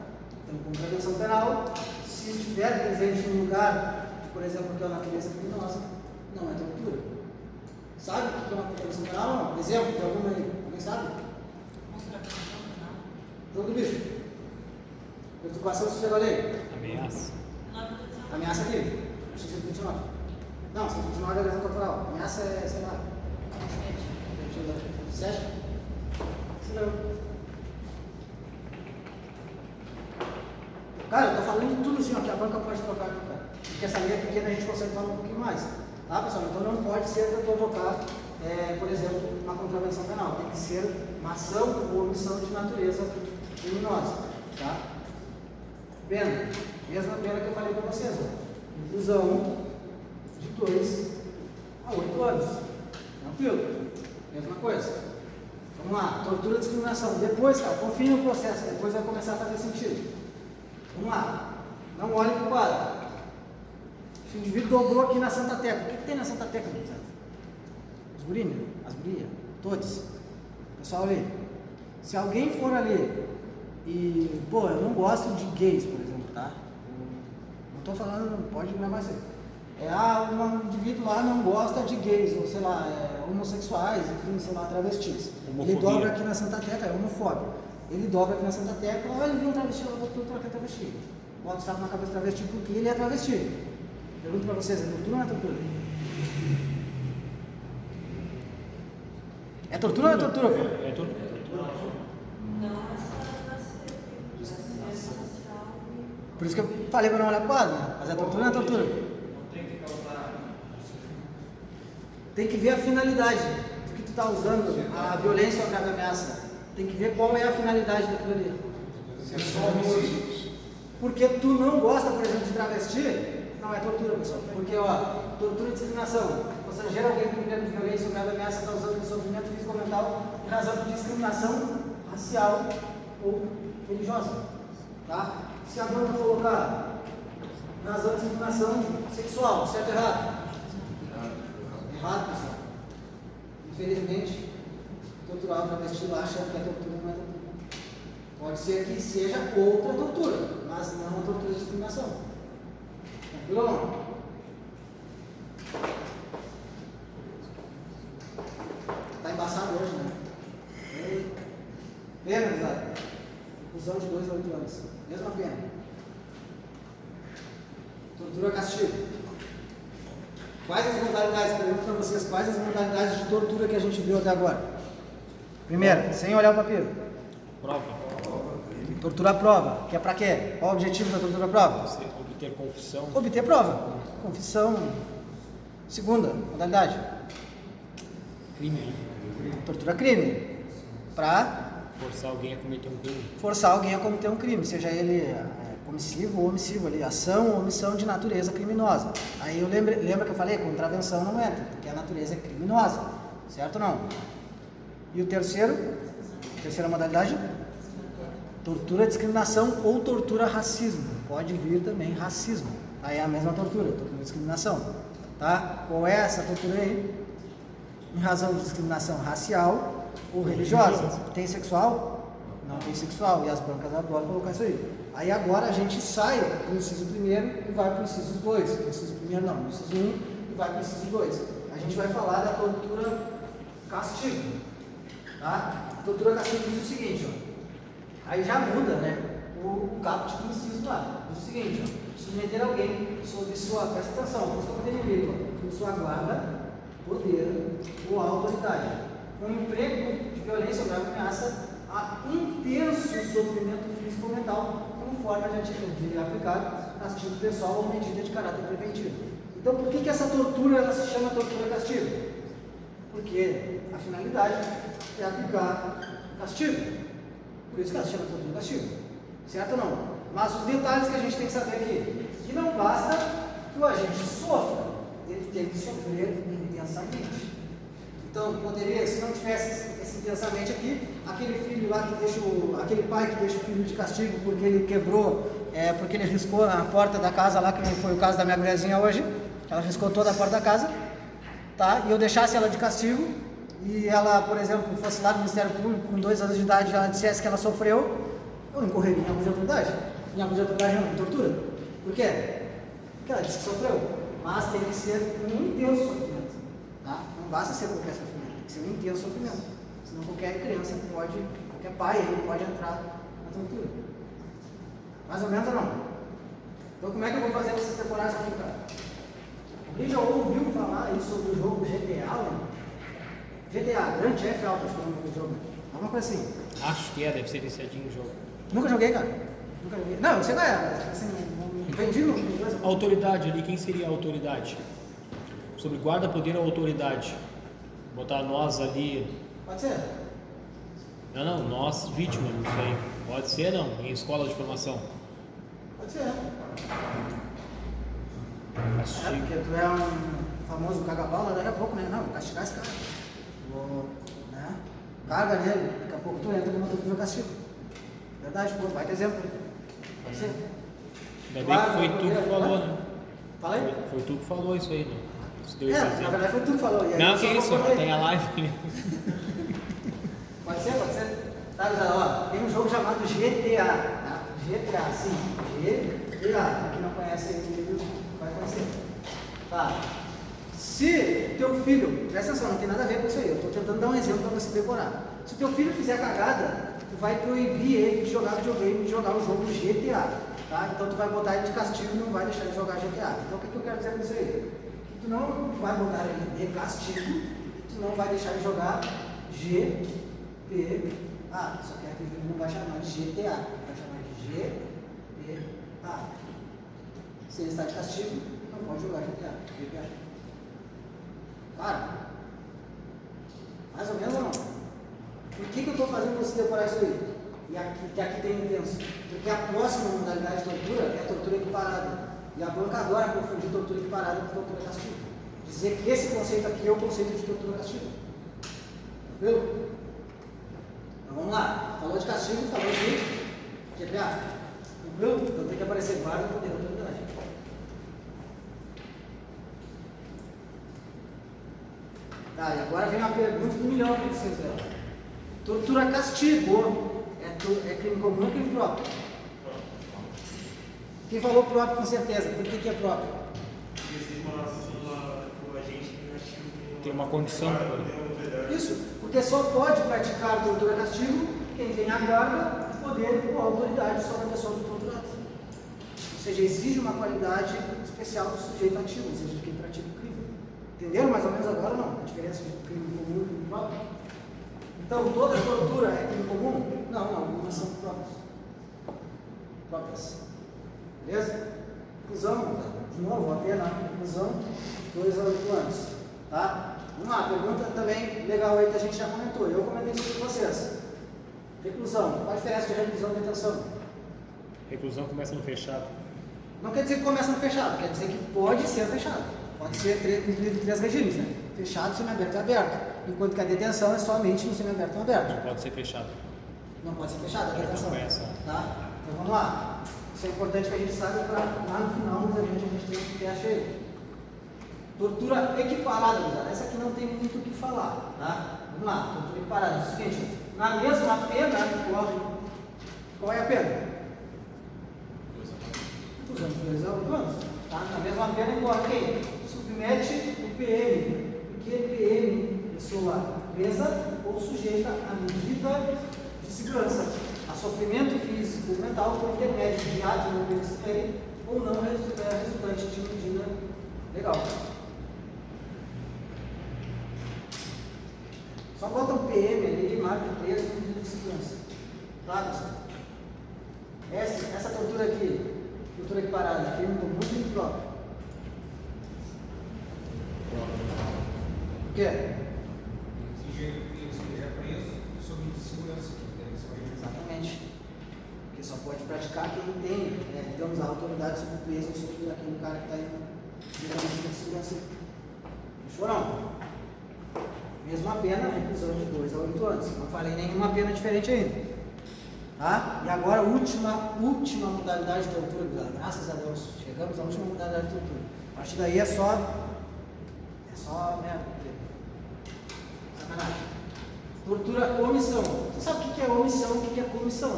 Então, contravenção penal, se estiver presente em um lugar, por exemplo, que é a natureza criminosa, não é tortura. Sabe o que é uma contravenção penal? Não? Exemplo de alguma aí? Alguém sabe? Jogo do bicho. Perturbação do sossego alheio. Ameaça. Ameaça aqui. Acho que 129. Não, 129 é lesão corporal. Ameaça é, sei lá. 7? Você leu. Cara, eu tô falando de tudo assim, ó, que a banca pode trocar, né, cara? Porque essa linha pequena a gente consegue falar um pouquinho mais. Tá, pessoal? Então não pode ser para provocar, por exemplo, uma contravenção penal. Tem que ser uma ação ou omissão de natureza criminosa. Tá? Pena. Mesma pena que eu falei para vocês. Ó. Reclusão de 2 a 8 anos. Tranquilo? Mesma coisa. Vamos lá. Tortura e discriminação. Depois, cara, confie no processo. Depois vai começar a fazer sentido. Vamos lá. Não olhe para o quadro. O indivíduo dobrou aqui na Santa Tecla. O que tem na Santa Tecla? Os gurinhos, as gurias, todos. Pessoal ali. Se alguém for ali e, pô, eu não gosto de gays, por exemplo, tá? Não estou falando, pode gravar isso aí. Um indivíduo lá não gosta de gays, ou sei lá, homossexuais, enfim, sei lá, travestis. Homofobia. Ele dobra aqui na Santa Tecla, é homofóbico. Ele dobra aqui na Santa Tecla, olha, ele viu um travesti, eu vou trocar travesti. Bota o saco na cabeça do travesti porque ele é travesti. Pergunto pra vocês, é tortura ou não é tortura? É tortura ou não é tortura? Pô? É tortura. Por isso que eu falei pra não olhar pro quadro, né? Mas é tortura ou não é tortura? Tem que ver a finalidade do que tu tá usando, a violência ou a grave ameaça. Tem que ver qual é a finalidade daquilo ali. Porque tu não gosta, por exemplo, de travesti, não é tortura, pessoal. Porque, ó, tortura e discriminação. Constranger alguém com crime de violência ou grave ameaça causando sofrimento físico ou mental em razão de discriminação racial ou religiosa. Tá? Se a banca colocar em razão de discriminação sexual, certo ou errado? Errado, pessoal. Infelizmente, torturar o travesti lá achando que é tortura, não é tortura. Pode ser que seja outra tortura, mas não a tortura de discriminação. Tranquilo ou não? Tá embaçado hoje, né? Pena, Isaac. Reclusão de 2 a 8 anos. Mesma pena. Tortura castigo. Quais as modalidades? Pergunto para vocês, quais as modalidades de tortura que a gente viu até agora? Primeira, sem olhar o papiro. Prova. Tortura à prova, que é para quê? Qual o objetivo da tortura à prova? Você obter confissão. Obter prova. Confissão. Segunda modalidade. Crime. Tortura crime. Para Forçar alguém a cometer um crime. forçar alguém a cometer um crime, seja ele comissivo ou omissivo ali, ação ou omissão de natureza criminosa. Aí eu lembra que eu falei, contravenção não entra, porque a natureza é criminosa, certo ou não? E o terceira modalidade? Tortura, discriminação ou tortura racismo. Pode vir também racismo. Aí é a mesma tortura, tortura e discriminação. Tá? Qual é essa tortura aí? Em razão de discriminação racial ou religiosa. Tem sexual? Não tem sexual. E as bancas adoram colocar isso aí. Aí agora a gente sai do inciso 1º e vai para o inciso 2. Inciso 1º não, no inciso 1 e vai para o inciso 2. A gente vai falar da tortura castigo. Tá? A tortura castigo diz o seguinte, ó. Aí já muda, né? o caput do inciso lá. Diz o seguinte, ó, submeter alguém sob sua, presta atenção, por isso que eu botei no livro, sob sua guarda, poder ou autoridade, com emprego de violência ou grave ameaça a intenso sofrimento físico ou mental, conforme a de aplicar castigo pessoal ou medida de caráter preventivo. Então, por que essa tortura ela se chama tortura-castigo? Porque a finalidade é aplicar castigo. Por isso que ela se chama tortura-castigo. Certo ou não? Mas os detalhes que a gente tem que saber aqui, que não basta que o agente sofra, ele tem que sofrer intensamente. Então, poderia, se não tivesse esse intensamente aqui, aquele filho lá que deixa aquele pai que deixa o filho de castigo porque ele quebrou, porque ele riscou a porta da casa lá, que não foi o caso da minha mulherzinha hoje, ela riscou toda a porta da casa, tá? E eu deixasse ela de castigo, e ela, por exemplo, fosse lá no Ministério Público com 2 anos de idade e ela dissesse que ela sofreu, eu incorreria em abuso de autoridade. Em abuso de autoridade não, em tortura. Por quê? Porque ela disse que sofreu, mas tem que ser um intenso sofrimento. Tá? Não basta ser qualquer sofrimento, tem que ser um intenso sofrimento. Senão qualquer criança pode, qualquer pai aí pode entrar na tortura. Mais ou menos ou não? Então como é que eu vou fazer vocês decorar isso aqui, cara? Alguém já ouviu falar aí sobre o jogo GTA, né? GTA, Grand Theft Auto, acho que é o nome do jogo. Alguma coisa assim. Acho que deve ser viciadinho o jogo. Nunca joguei, cara. Nunca joguei. Não, eu sei qual é, mas assim, não vendi no coisa. Autoridade ali, quem seria a autoridade? Sobre guarda, poder ou autoridade? Botar nós ali. Pode ser? Não, nós vítimas, não sei. Pode ser não, em escola de formação. Pode ser. Castigo. Porque tu é um famoso caga-bola, daqui a pouco, né? Não, vou castigar esse cara. Vou, né? Carga nele, daqui a pouco tu entra numa tortura castigo. Verdade, pô, vai ter exemplo. Pode ser. Ainda bem que foi tu que falou, né? Fala aí. Foi tu que falou isso aí, né? Você deu esse Na exemplo. verdade foi tu que falou. E aí Não, eu que só isso, concordei. tem a live ali. Pode ser, pode ser. Tá, ó, tem um jogo chamado GTA, tá? GTA, sim. GTA. Quem não conhece aí, vai conhecer. Tá. Se teu filho, presta atenção, não tem nada a ver com isso aí, eu tô tentando dar um exemplo para você decorar. Se teu filho fizer cagada, tu vai proibir ele de jogar videogame, de jogar o jogo GTA, tá? Então tu vai botar ele de castigo e não vai deixar ele jogar GTA. Então o que eu quero dizer com isso aí? Que tu não vai botar ele de castigo, tu não vai deixar ele jogar GTA. Só que aqui ele não vai chamar de GTA, vai chamar de GTA. Se ele está de castigo, não pode jogar GTA. Claro. Mais ou menos ou não? Por que eu estou fazendo você decorar isso aí? E aqui tem intenso. Porque a próxima modalidade de tortura é a tortura equiparada. E a banca adora confundir tortura equiparada com tortura castigo. Dizer que esse conceito aqui é o conceito de tortura castigo. Tranquilo? Então vamos lá. Falou de castigo, falou de GTA. Tranquilo? Então tem que aparecer guarda e poder da autoridade. Tá, e agora vem uma pergunta do milhão para vocês verem. Tortura castigo é crime comum ou crime próprio? Quem falou próprio com certeza? Por que é próprio? Tem uma condição. Isso, porque só pode praticar tortura castigo quem tem a guarda, poder ou autoridade sobre a pessoa do torturado. Ou seja, exige uma qualidade especial do sujeito ativo, ou seja, de quem pratica o crime. Entenderam mais ou menos agora ou não? A diferença de crime comum e crime próprio? Então, toda tortura é crime comum? Não, algumas são próprias. Beleza? Inclusão, de novo, a pena, inclusão, 2 a 8 anos. Tá? Vamos lá, pergunta também legal aí que a gente já comentou. Eu comentei isso com vocês. Reclusão. Qual a diferença de reclusão e detenção? Reclusão começa no fechado. Não quer dizer que começa no fechado, quer dizer que pode ser fechado. Pode ser cumprido 3 regimes, né? Fechado, semiaberto e aberto. Enquanto que a detenção é somente no semiaberto e aberto. Não pode ser fechado. Não pode ser fechado a detenção. Tá? Então vamos lá. Isso é importante que a gente saiba para lá no final a gente tem que ter a cheia. Tortura equiparada, gurizada. Essa aqui não tem muito o que falar, tá? Vamos lá, tortura equiparada. É o seguinte, na mesma pena corre. Qual é a pena? 2 anos, 2 a 8 anos. Tá? Na mesma pena corre quem? Submete o PM. Porque PM, pessoa presa ou sujeita à medida de segurança. A sofrimento físico ou mental por intermédio de ato não previsto ou não resultante de medida legal. Só bota um PM ali e marca o preso com medida de segurança. Tá, pessoal? Essa tortura aqui parada, crime comum e impróprio. O quê? Sujeito que esteja preso sob segurança. Exatamente. Porque só pode praticar quem tem, digamos, a autoridade sobre o preso ou sobre aquele cara que está em medida de segurança. Fechou não? Mesma pena, reclusão de 2 a 8 anos. Não falei nenhuma pena diferente ainda. Tá? E agora, última modalidade de tortura, graças a Deus. Chegamos à última modalidade de tortura. A partir daí é só sacanagem. Tortura omissão. Você sabe o que é omissão e o que é comissão?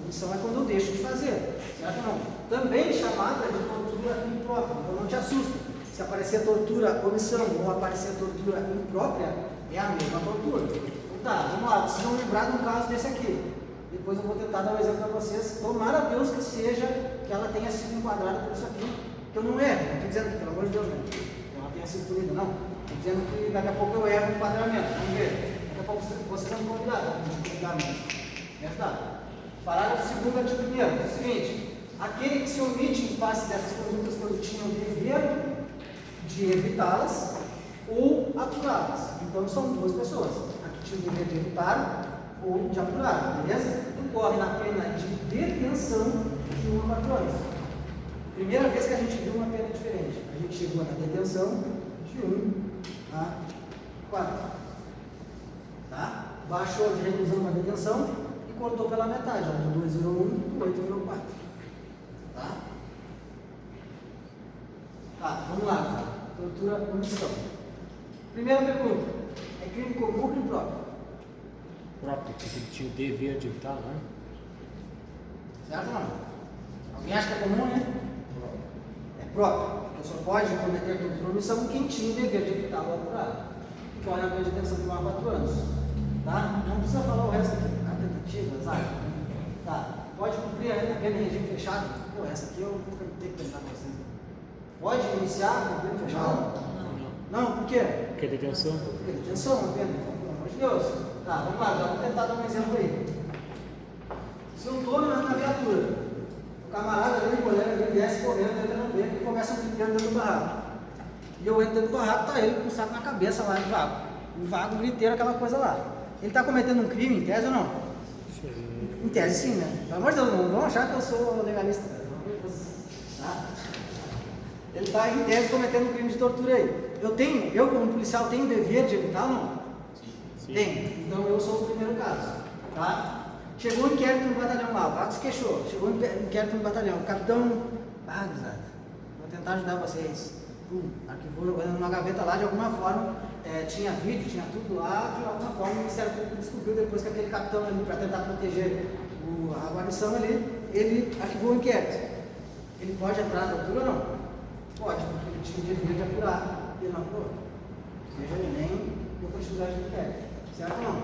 Omissão é quando eu deixo de fazer, certo ou não? Também chamada de tortura imprópria, então não te assusta. Se aparecer tortura omissão ou aparecer tortura imprópria, é a mesma tortura. Então tá, vamos lá, vocês vão lembrar de um caso desse aqui. Depois eu vou tentar dar um exemplo para vocês. Tomara a Deus que ela tenha sido enquadrada por isso aqui. Que eu não erro, não estou dizendo que, pelo amor de Deus, que ela tenha sido punida, não. Estou dizendo que daqui a pouco eu erro o enquadramento. Vamos ver. Daqui a pouco vocês vão me convidar me ajudar. Parágrafo 2º, artigo 1º. É o seguinte: aquele que se omite em face dessas condutas quando tinha o dever de evitá-las ou apurá-las. Então são duas pessoas. A que tinha o dever de evitar ou de apurar, beleza? Incorre na pena de detenção de 1 a 4 anos. Primeira vez que a gente viu uma pena diferente. A gente chegou na detenção de 1 a 4. Tá? Baixou de reclusão na detenção e cortou pela metade. Ó, de 2 virou 1, de 8 virou 4. Tá? Tá, vamos lá. Tá? Tortura omissão. Primeira pergunta: é crime comum ou crime próprio? Próprio, porque ele tinha o dever de evitar, não é? Certo ou não? Alguém acha que é comum, né? É próprio. Então só pode cometer tortura omissão quem tinha o dever de evitar o apurado. Que olha a pena de detenção de 1 a 4 anos. Tá? Não precisa falar o resto aqui. A tentativa, exato. Tá. Pode cumprir ainda a pena em regime fechado? Pô, essa aqui eu vou ter que pensar com vocês. Pode iniciar com pena fechada? Não, por quê? Porque detenção. Porque detenção, uma pena. Então, pelo amor de Deus. Tá, vamos lá, já vou tentar dar um exemplo aí. Se eu estou na viatura, o camarada ali, o colega ali, desce correndo, entra no beco e começa a gritar dentro do barraco. E eu entro dentro do barraco, tá ele com o saco na cabeça lá no vago. O vago griteiro, aquela coisa lá. Ele está cometendo um crime, em tese ou não? Sim. Em tese sim, né? Pelo amor de Deus, não vão achar que eu sou legalista. Tá? Ele está em tese cometendo um crime de tortura aí. Eu como policial tenho o dever de evitar ou não? Sim. Tem. Então eu sou o primeiro caso. Tá? Chegou um inquérito no batalhão lá, o vago se queixou. Chegou um inquérito no batalhão. O capitão. Ah, gurizada, vou tentar ajudar vocês. Arquivou numa gaveta lá de alguma forma. Tinha vídeo, tinha tudo lá. De alguma forma o Ministério Público descobriu depois que aquele capitão ali, para tentar proteger a guarnição ali, ele arquivou o inquérito. Ele pode entrar na tortura ou não? Pode, porque ele tinha o dever de apurar. Ele não apurou. Ou seja, ele nem deu continuidade do inquérito. Certo ou não?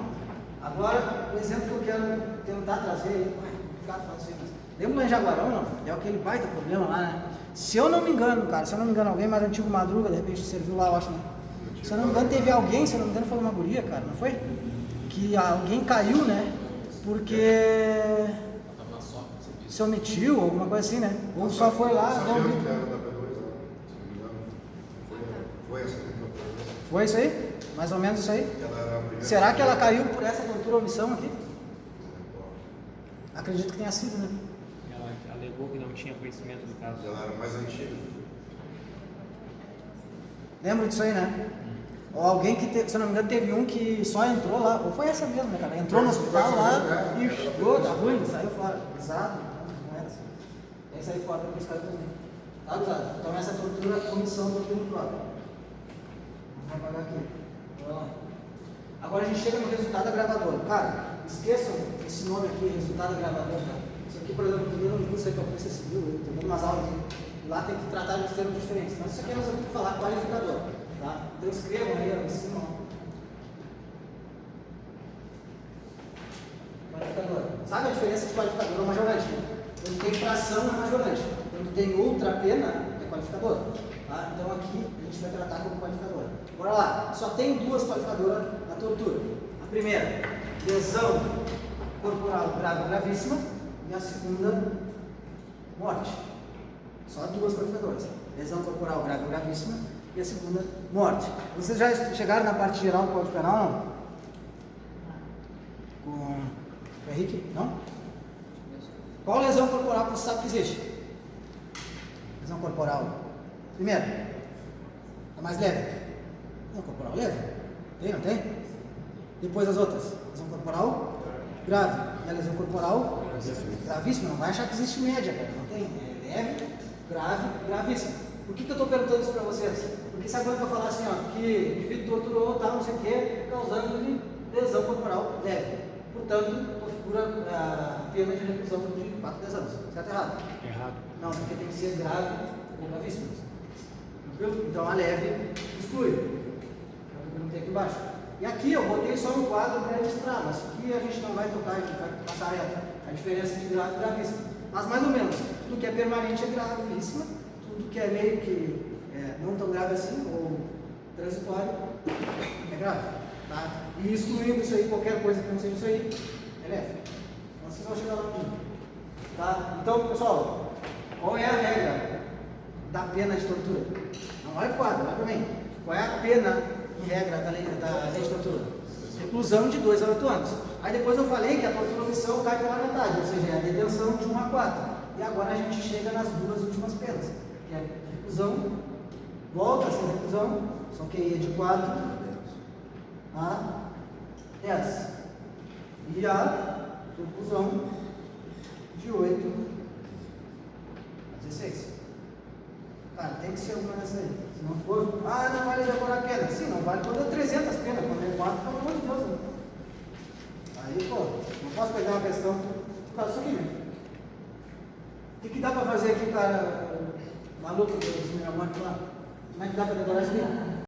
Agora, o exemplo que eu quero tentar trazer, complicado falar isso aí, mas lembra lá em Jaguarão, não? É aquele baita problema lá, né? Se eu não me engano, cara, alguém mais antigo Madruga, de repente serviu lá, eu acho, né? Se eu não me engano, teve alguém, se eu não me engano, foi uma guria, cara, não foi? Que alguém caiu, né? Porque se omitiu, alguma coisa assim, né? Ou só foi lá, deu um grito. Foi isso aí? Mais ou menos isso aí? Será que ela caiu por essa tortura ou omissão aqui? Acredito que tenha sido, né? Ela alegou que não tinha conhecimento do caso. Ela era mais antiga. Lembra disso aí, né? Ou alguém que, se eu não me engano, teve um que só entrou lá, ou foi essa mesmo, né, cara? Entrou no hospital lá e chegou, tá ruim, saiu fora. Pesado, não era assim. Aí saiu fora depois caiu também. Tá, pesado? Então essa tortura, omissão, tortura própria. Vamos apagar aqui. Vamos lá. Agora a gente chega no resultado agravador. Cara, esqueçam esse nome aqui, resultado agravador, cara. Isso aqui, por exemplo, primeiro curso aí que a Polícia Civil, eu tô dando umas aulas e lá tem que tratar de termos diferentes. Mas isso aqui nós vamos falar qualificador. Tá? Então escrevam aí, em cima. Qualificador. Sabe a diferença de qualificador ou majorante? Quando tem fração é majorante. Quando tem outra pena é qualificador. Tá? Então aqui a gente vai tratar como qualificador. Bora lá. Só tem duas qualificadoras na tortura. A primeira, lesão corporal grave ou gravíssima. E a segunda, morte. Só duas qualificadoras. Lesão corporal grave ou gravíssima. E a segunda, morte. Vocês já chegaram na parte geral do Código Penal, não? Com o Henrique? Não? Qual lesão corporal que você sabe que existe? Lesão corporal. Primeiro, a mais leve. Lesão corporal leve? Tem, não tem? Depois as outras. Lesão corporal grave. E a lesão corporal gravíssima. Não vai achar que existe média, cara. Não tem. É leve, grave, gravíssima. Por que eu estou perguntando isso para vocês? Porque sabe quando eu falar assim, ó, que o indivíduo torturou, tal, não sei o que, causando lesão corporal leve. Portanto, configura a pena de reclusão de 4 a 10 anos. Certo ou errado? Errado. Não, porque tem que ser grave ou gravíssimo. Tranquilo? Então a leve exclui. Eu perguntei aqui embaixo. E aqui eu botei só um quadro para ilustrar, mas aqui a gente não vai tocar, a gente vai passar reto. A diferença de grave e gravíssimo. Mas mais ou menos, tudo que é permanente é gravíssimo, tudo que é meio que não tão grave assim, ou transitório, é grave. Tá? E excluindo isso aí, qualquer coisa que não seja isso aí, é leve. Então vocês vão chegar lá. Tá? Então, pessoal, qual é a regra da pena de tortura? Não olha para o quadro, olha para mim. Qual é a pena em regra da lei de tortura? Reclusão de 2 a 8 anos. Aí depois eu falei que a tortura omissão cai pela metade, ou seja, é a detenção de 1 a 4. E agora a gente chega nas duas últimas penas, que é reclusão, volta a ser reclusão, só que aí é de 4 a 10. E a reclusão de 8 a 16. Cara, tem que ser alguma dessas aí. Se não for, não vale decorar a pena. Sim, não vale quando é 300 penas, quando é 4, pelo amor de Deus. Né? Aí, pô, não posso pegar uma questão por causa disso aqui, né? O que dá pra fazer aqui, cara, maluco dos Miramontes lá? Como é que dá pra decorar isso aqui?